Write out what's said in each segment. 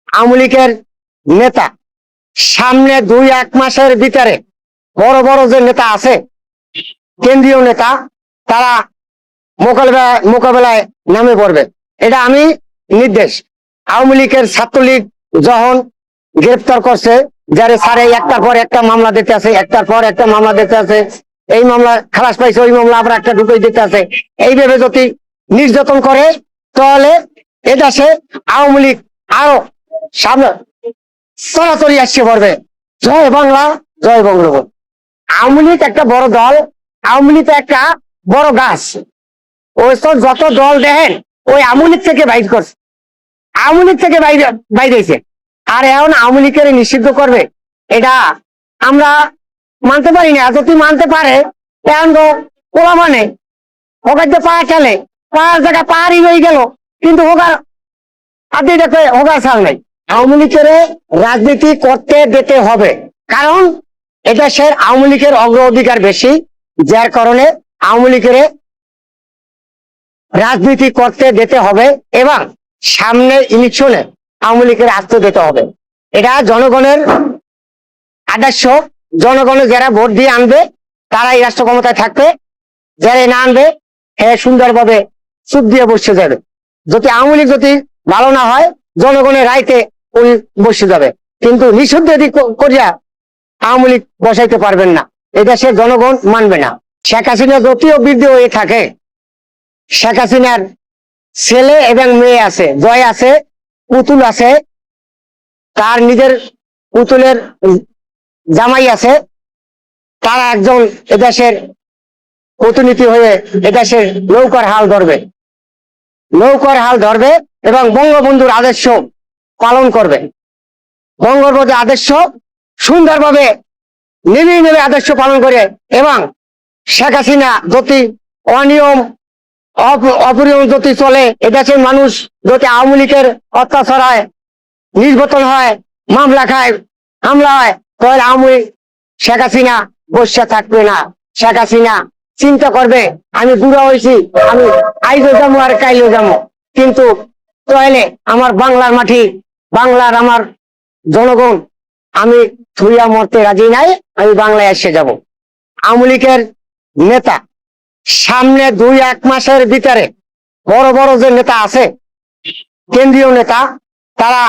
আওয়ামী লীগের নেতা সামনে 2-1 মাসের ভিতরে বড় বড় যে নেতা আছে কেন্দ্রীয় নেতা তারা মোকাবেলায় নামে পড়বে। এটা আমি নির্দেশ। আওয়ামী লীগের ছাত্রলীগ যখন গ্রেফতার করছে যারে সারে একটার পর একটা মামলা দিতে আছে, একটার পর একটা মামলা দিতে আছে, এই মামলা খালাস পাইছে, ওই মামলা আবার একটা ঢুকিয়ে দিতে আছে, এইভাবে যদি নির্যাতন করে তাহলে এদেশে আওয়ামী লীগ আরো সামনে সরাসরি আসছে পড়বে। জয় বাংলা, জয় বঙ্গবন্ধু। আওয়ামী লীগ একটা বড় দল, আওয়ামী লীগ একটা বড় গাছ। ওই সব যত দল দেখেন ওই আওয়ামী লীগ থেকে বাইর করছে, আওয়ামী লীগ থেকে বাইরেছে। আর এখন আওয়ামী লীগের নিষিদ্ধ করবে, এটা আমরা মানতে পারি না। যদি মানতে পারে এখন তো ওরা মানে হোকার যে পা চলে, পাঁচ জায়গা পাহাড়ি হয়ে গেল, কিন্তু হোকার আপনি দেখে হোকার ছাড় নাই। আওয়ামী লীগের রাজনীতি করতে দিতে হবে, কারণ এদেশের আওয়ামী লীগের অগ্রাধিকার বেশি, যার কারণে আওয়ামী লীগের রাজনীতি করতে দিতে হবে এবং সামনে ইলেকশনে আওয়ামী লীগের আস্থ দিতে হবে। এটা জনগণের আদর্শ। জনগণের যারা ভোট দিয়ে আনবে তারাই রাষ্ট্র ক্ষমতায় থাকবে, যারা না আনবে হ্যাঁ সুন্দরভাবে চুপ দিয়ে বসে যাবে। যদি আওয়ামী লীগ যদি ভালো না হয় জনগণের রাইতে উনি বসে যাবে, কিন্তু নিষিদ্ধ করিয়া আওয়ামী লীগ বসাইতে পারবেন না, এদেশের জনগণ মানবে না। শেখ হাসিনা যদিও বৃদ্ধি হয়ে থাকে, শেখ হাসিনার ছেলে এবং মেয়ে আছে, জয় আছে, পুতুল আছে, তার নিজের পুতুলের জামাই আছে, তারা একজন এদেশের প্রতিনিধি হয়ে এদেশের নৌকার হাল ধরবে, নৌকার হাল ধরবে এবং বঙ্গবন্ধুর আদর্শ পালন করবে। বঙ্গবন্ধুর আদর্শ সুন্দরভাবে নিবিড় আদর্শ পালন করে এবং শেখ হাসিনা যদি অনিয়ম অপরিয়ম যদি চলে, এদেশের মানুষ যদি আওয়ামী লীগের অত্যাচার হয়, নির্বাচন হয়, মামলা খায়, হামলা হয়, তাহলে আওয়ামী লীগ শেখ হাসিনা বসে থাকবে না। শেখ হাসিনা চিন্তা করবে আমি বুড়া হয়েছি, আমি আইজও যাবো আর কাইলেও যাবো, কিন্তু তাহলে আমার বাংলার মাটি, বাংলার আমার জনগণ আমি থুইয়া মরতে রাজি নাই, আমি বাংলায় এসে যাব। আওয়ামী লীগের নেতা সামনে 2-1 মাসের ভিতরে বড় বড় যে নেতা আছে কেন্দ্রীয় নেতা তারা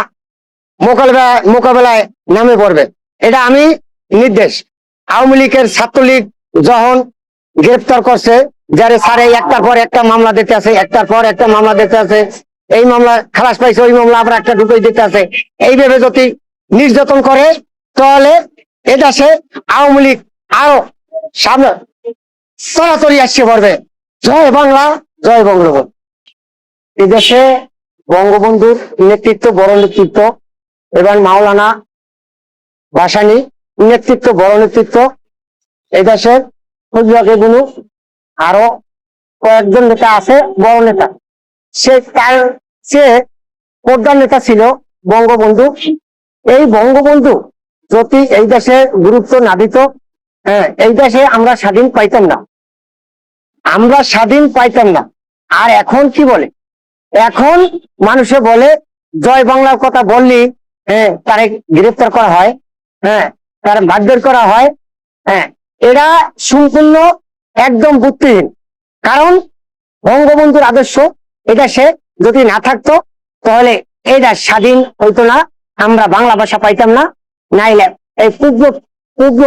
মোকাবেলায় নামে পড়বে। এটা আমি নির্দেশ। আওয়ামী লীগের ছাত্রলীগ যখন গ্রেফতার করছে যারে সারে একটার পর একটা মামলা দিতে আছে, একটার পর একটা মামলা দিতে আছে, এই মামলা খালাস পাইছে, ওই মামলা আবার একটা ঢুকিয়ে দিতে আছে, এইভাবে যদি নির্যাতন করে তাহলে এদেশে আওয়ামী লীগ আরো সামনে সরাসরি আসছে পড়বে। জয় বাংলা, জয় বঙ্গবন্ধু। এদেশে বঙ্গবন্ধুর নেতৃত্ব, বড় নেতৃত্ব এবং মাওলানা ভাসানী নেতৃত্ব, বড় নেতৃত্ব। এদেশের গুলো আরো কয়েকজন নেতা আছে, বড় নেতা। সে প্রধান নেতা ছিল বঙ্গবন্ধু। এই বঙ্গবন্ধু যদি এই দেশে গুরুত্ব না দিত, হ্যাঁ, এই দেশে আমরা স্বাধীন পাইতাম না, আমরা স্বাধীন পাইতাম না। আর এখন কি বলে, এখন মানুষে বলে জয় বাংলার কথা বললি হ্যাঁ তারে গ্রেফতার করা হয়, হ্যাঁ তার বাধ্য করা হয়। হ্যাঁ, এরা সম্পূর্ণ একদম বুদ্ধিহীন। কারণ বঙ্গবন্ধুর আদর্শ এটা সে যদি না থাকতো তাহলে এটা স্বাধীন হইতো না, আমরা বাংলা ভাষা পাইতাম না, নাইলে এই পূর্ব পূর্ব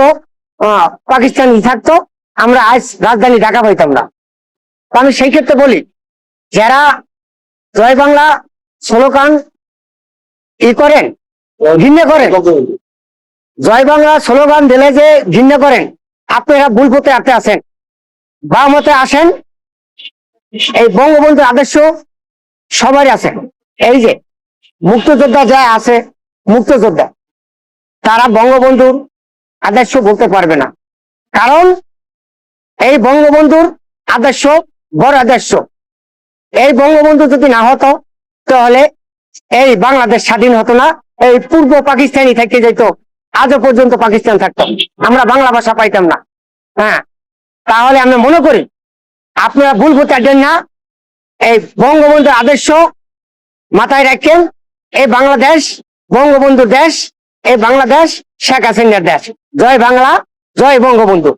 পাকিস্তান থাকতো, আমরা আজ রাজধানী ঢাকা পাইতাম না। আমি সেই ক্ষেত্রে বলি যারা জয় বাংলা স্লোগান করেন, ঘৃণা করেন, জয় বাংলা স্লোগান দিলে যে ঘৃণা করেন, আপনারা ভুল পথে আটতে আছেন, বা মতে আসেন। এই বঙ্গবন্ধুর আদর্শ সবারই আছে। এই যে মুক্তিযোদ্ধা যা আছে, মুক্তিযোদ্ধা তারা বঙ্গবন্ধুর আদর্শ বলতে পারবে না, কারণ এই বঙ্গবন্ধুর আদর্শ বড় আদর্শ। এই বঙ্গবন্ধু যদি না হতো তাহলে এই বাংলাদেশ স্বাধীন হতো না, এই পূর্ব পাকিস্তানি থেকে যেত, আজও পর্যন্ত পাকিস্তান থাকতো, আমরা বাংলা ভাষা পাইতাম না। হ্যাঁ, তাহলে আমরা মনে করি আপনারা ভুল করতে পারবেন না। এই বঙ্গবন্ধুর আদর্শ মাথায় রাখেন, এই বাংলাদেশ বঙ্গবন্ধুর দেশ, এই বাংলাদেশ শেখ হাসিনার দেশ। জয় বাংলা, জয় বঙ্গবন্ধু।